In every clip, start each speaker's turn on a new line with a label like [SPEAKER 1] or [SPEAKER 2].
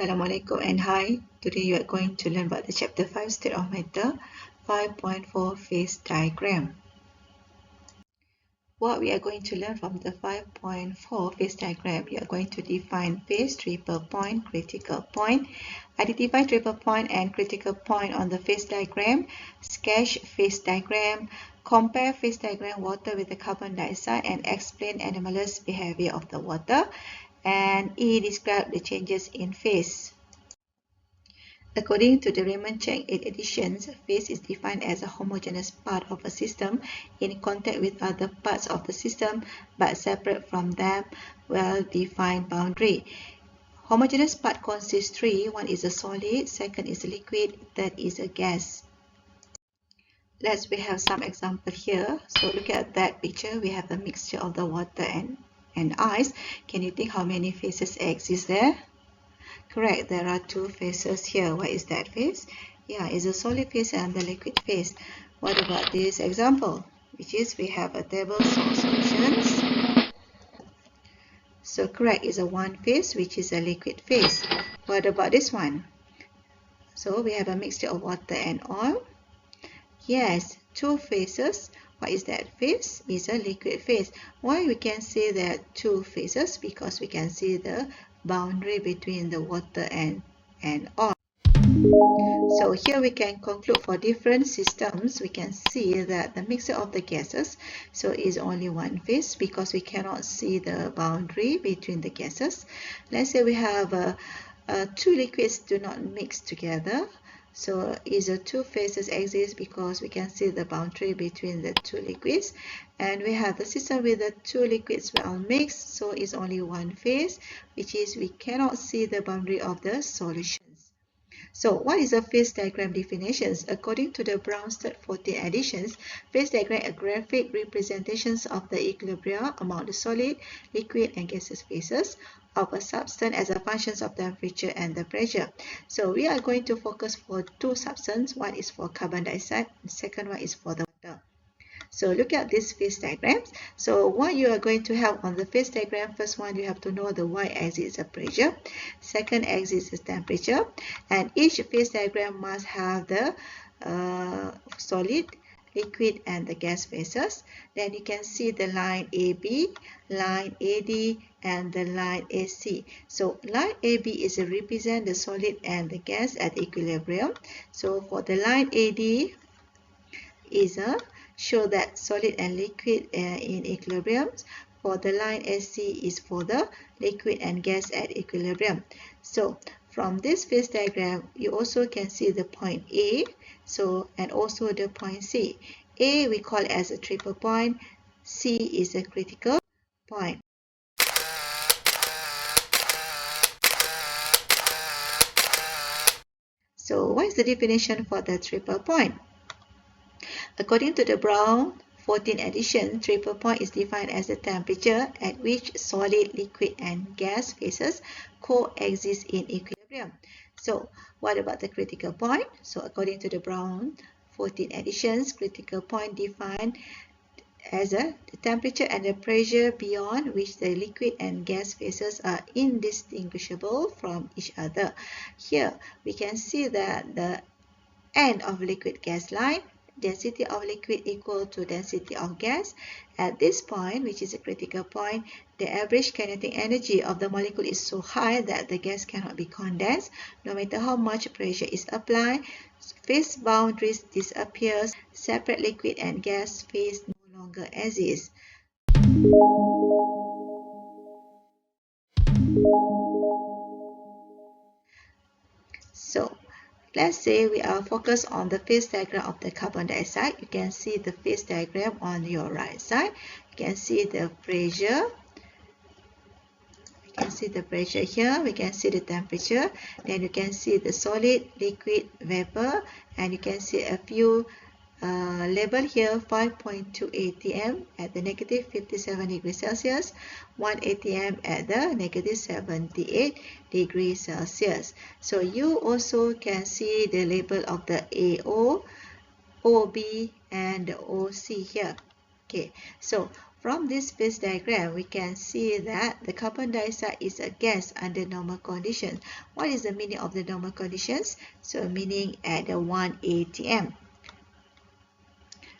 [SPEAKER 1] Assalamualaikum and hi. Today you are going to learn about the chapter 5 state of matter 5.4 phase diagram. What we are going to learn from the 5.4 phase diagram, you are going to define phase, triple point, critical point, identify triple point and critical point on the phase diagram, sketch phase diagram, compare phase diagram water with the carbon dioxide and explain anomalous behavior of the water, and E, describe the changes in phase. According to the Riemann-Choek editions, phase is defined as a homogeneous part of a system in contact with other parts of the system but separate from them well-defined boundary. Homogeneous part consists three. One is a solid, second is a liquid, third is a gas. We have some example here. So look at that picture. We have the mixture of the water and ice. Can you think how many phases exist there? Correct, there are two phases here. What is that phase? Yeah, it's a solid phase and the liquid phase. What about this example? Which is we have a table of solutions. So correct, is a one phase, which is a liquid phase. What about this one? So we have a mixture of water and oil. Yes, two phases. What is that phase? Is a liquid phase. Why we can say there are two phases? Because we can see the boundary between the water and oil. So here we can conclude for different systems, we can see that the mixture of the gases, so is only one phase because we cannot see the boundary between the gases. Let's say we have two liquids do not mix together. So is a two phases exist because we can see the boundary between the two liquids, and we have the system with the two liquids well mixed, so is only one phase, which is we cannot see the boundary of the solutions. So what is a phase diagram definitions? According to the Bronsted 14 editions, phase diagram are graphic representations of the equilibrium among the solid, liquid and gaseous phases of a substance as a function of temperature and the pressure. So we are going to focus for two substances. One is for carbon dioxide, the second one is for the water. So look at these phase diagrams. So what you are going to have on the phase diagram, first one you have to know the y-axis is pressure, second axis is temperature, and each phase diagram must have the solid, liquid and the gas phases. Then you can see the line AB, line AD and the line AC. So line AB is a represent the solid and the gas at equilibrium. So for the line AD is a show that solid and liquid in equilibrium. For the line AC is for the liquid and gas at equilibrium. So from this phase diagram, you also can see the point A, so and also the point C. A we call as a triple point, C is a critical point. So what is the definition for the triple point? According to the Brown 14 edition, triple point is defined as the temperature at which solid, liquid and gas phases coexist in equilibrium. So what about the critical point? So according to the Brown 14 editions, critical point defined as the temperature and the pressure beyond which the liquid and gas phases are indistinguishable from each other. Here we can see that the end of liquid gas line, density of liquid equal to density of gas. At this point, which is a critical point, the average kinetic energy of the molecule is so high that the gas cannot be condensed. No matter how much pressure is applied, phase boundaries disappears, separate liquid and gas phase no longer exist. So let's say we are focused on the phase diagram of the carbon dioxide. You can see the phase diagram on your right side. You can see the pressure. You can see the pressure here. We can see the temperature. Then you can see the solid, liquid, vapor. And you can see a few label here, 5.2 atm at the negative 57 degrees Celsius, 1 atm at the negative 78 degrees Celsius. So you also can see the label of the AO, OB and the OC here. Okay, so From this phase diagram, we can see that the carbon dioxide is a gas under normal conditions. What is the meaning of the normal conditions? So meaning at the 1 atm.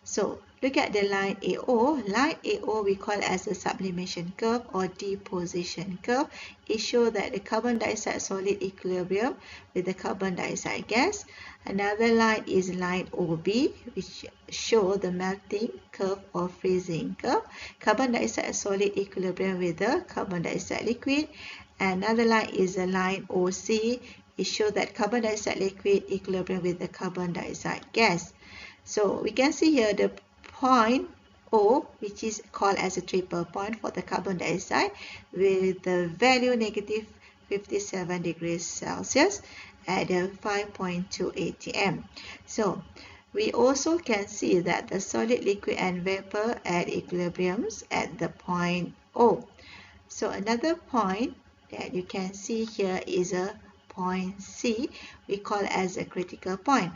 [SPEAKER 1] So look at the line AO. Line AO we call as a sublimation curve or deposition curve. It shows that the carbon dioxide solid equilibrium with the carbon dioxide gas. Another line is line OB, which shows the melting curve or freezing curve. Carbon dioxide solid equilibrium with the carbon dioxide liquid. Another line is the line OC. It shows that carbon dioxide liquid equilibrium with the carbon dioxide gas. So we can see here the point O, which is called as a triple point for the carbon dioxide, with the value negative 57 degrees Celsius at 5.2 atm. So we also can see that the solid, liquid and vapor at equilibriums at the point O. So another point that you can see here is a point C, we call as a critical point.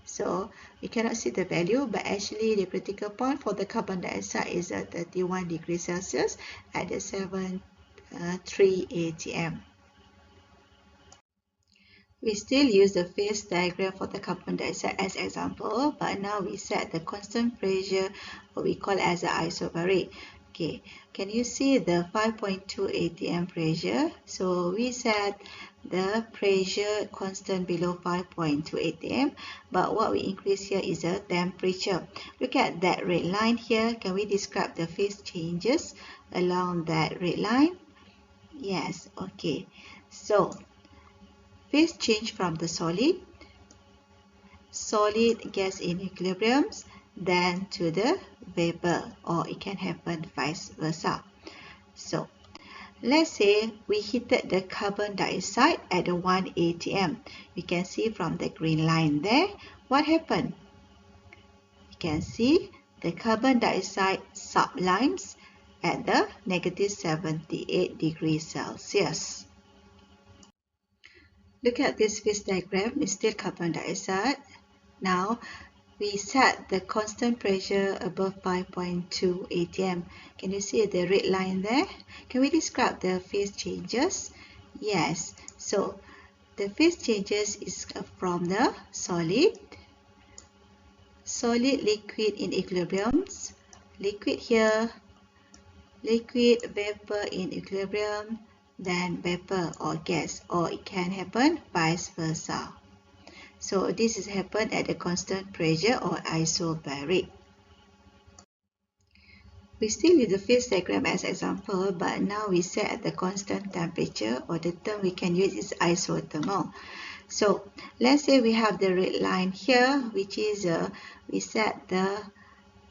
[SPEAKER 1] So we cannot see the value, but actually the critical point for the carbon dioxide is at 31 degrees Celsius at 7.3 atm. We still use the phase diagram for the carbon dioxide as example, but now we set the constant pressure, what we call as the isobaric. Okay, can you see the 5.2 atm pressure? So we set the pressure constant below 5.2 atm, but what we increase here is the temperature. Look at that red line here. Can we describe the phase changes along that red line? Yes, okay. So phase change from the solid gas in equilibriums, then to the vapor, or it can happen vice versa. So let's say we heated the carbon dioxide at 1 atm. We can see from the green line there, what happened? You can see the carbon dioxide sublimes at the negative 78 degrees Celsius. Look at this phase diagram, it's still carbon dioxide. Now we set the constant pressure above 5.2 atm. Can you see the red line there? Can we describe the phase changes? Yes. So the phase changes is from the solid, liquid in equilibriums, liquid here, liquid, vapor in equilibrium, then vapor or gas, or it can happen vice versa. So this is happen at the constant pressure or isobaric. We still use the phase diagram as example, but now we set at the constant temperature, or the term we can use is isothermal. So let's say we have the red line here, which is we set the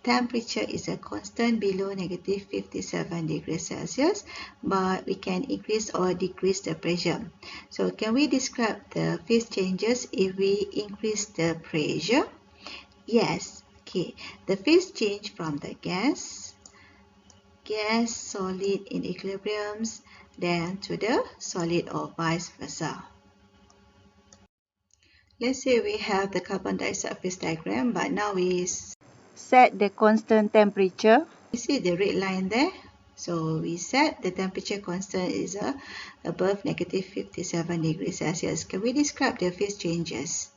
[SPEAKER 1] temperature is a constant below negative 57 degrees Celsius, but we can increase or decrease the pressure. So can we describe the phase changes if we increase the pressure? Yes. Okay. The phase change from the gas, solid in equilibriums, then to the solid or vice versa. Let's say we have the carbon dioxide phase diagram, but now we set the constant temperature. You see the red line there? So we set the temperature constant is above negative 57 degrees Celsius. Can we describe the phase changes?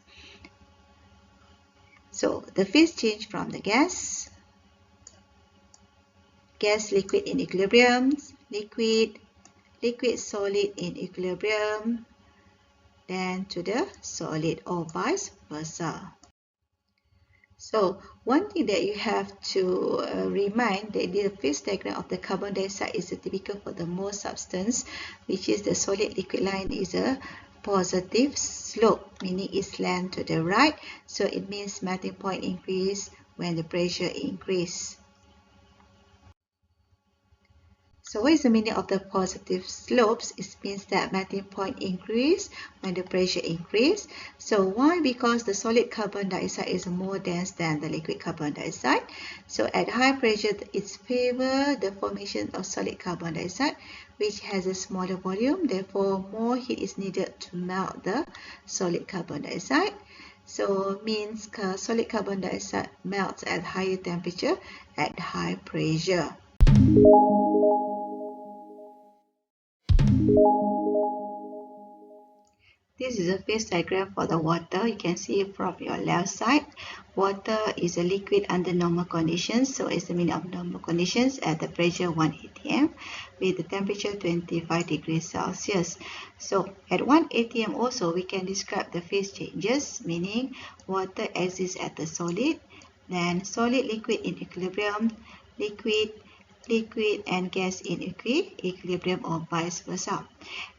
[SPEAKER 1] So the phase change from the gas, liquid in equilibrium, liquid, solid in equilibrium, then to the solid or vice versa. So one thing that you have to remind that the phase diagram of the carbon dioxide is typical for the most substance, which is the solid liquid line is a positive slope, meaning it's slant to the right. So it means melting point increase when the pressure increase. So what is the meaning of the positive slopes? It means that melting point increase when the pressure increase. So why? Because the solid carbon dioxide is more dense than the liquid carbon dioxide. So at high pressure, it favors the formation of solid carbon dioxide, which has a smaller volume. Therefore, more heat is needed to melt the solid carbon dioxide. So means solid carbon dioxide melts at higher temperature at high pressure. This is a phase diagram for the water. You can see from your left side, water is a liquid under normal conditions. So it's the meaning of normal conditions at the pressure 1 atm with the temperature 25 degrees Celsius. So at 1 atm also we can describe the phase changes, meaning water exists at the solid, then solid liquid in equilibrium, liquid and gas in equilibrium, or vice versa.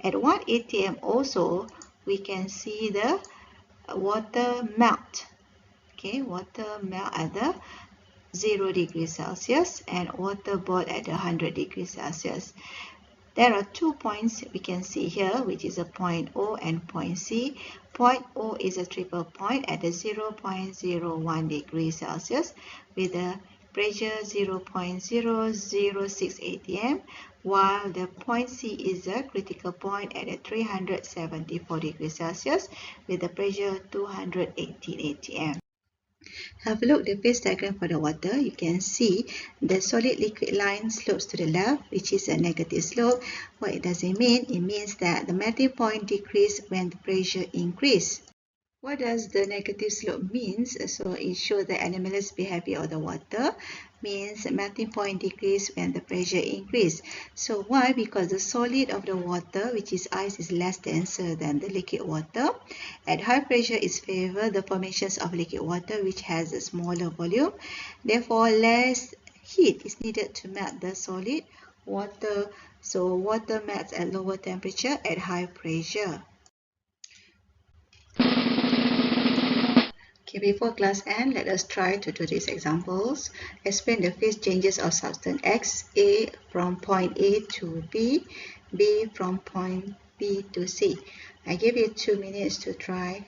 [SPEAKER 1] At 1 atm also we can see the water melt. Okay, water melt at the 0 degrees Celsius and water boil at 100 degrees Celsius. There are 2 points we can see here, which is a point O and point C. Point O is a triple point at the 0.01 degrees Celsius with a pressure 0.006 atm, while the point C is a critical point at a 374 degrees Celsius with a pressure 218 atm. Have a look at the phase diagram for the water. You can see the solid liquid line slopes to the left, which is a negative slope. What does it mean? It means that the melting point decreases when the pressure increases. What does the negative slope means? So it shows the anomalous behavior of the water, means melting point decrease when the pressure increase. So why? Because the solid of the water, which is ice, is less denser than the liquid water. At high pressure is favor the formations of liquid water, which has a smaller volume. Therefore, less heat is needed to melt the solid water. So water melts at lower temperature at high pressure. Okay, before class ends, let us try to do these examples. Explain the phase changes of substance X, A from point A to B, B from point B to C. I give you 2 minutes to try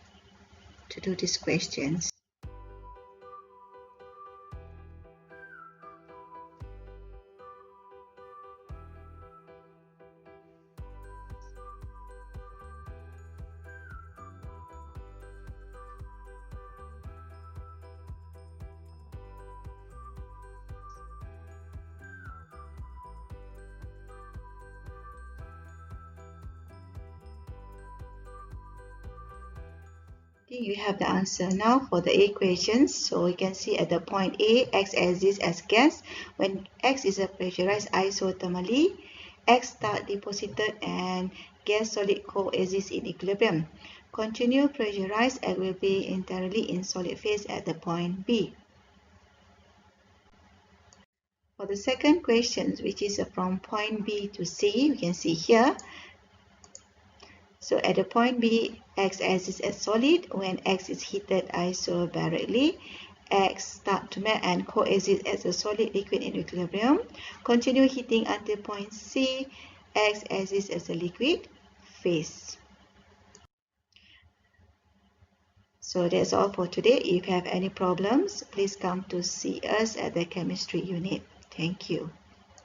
[SPEAKER 1] to do these questions. You have the answer now for the equations. So you can see at the point A, X exists as gas. When X is pressurized isothermally, X start deposited and gas solid coexist in equilibrium. Continue pressurized, X will be entirely in solid phase at the point B. For the second question, which is from point B to C, you can see here. So at the point B, X exists as solid. When X is heated isobarically, X start to melt and coexist as a solid liquid in equilibrium. Continue heating until point C, X exists as a liquid phase. So that's all for today. If you have any problems, please come to see us at the chemistry unit. Thank you.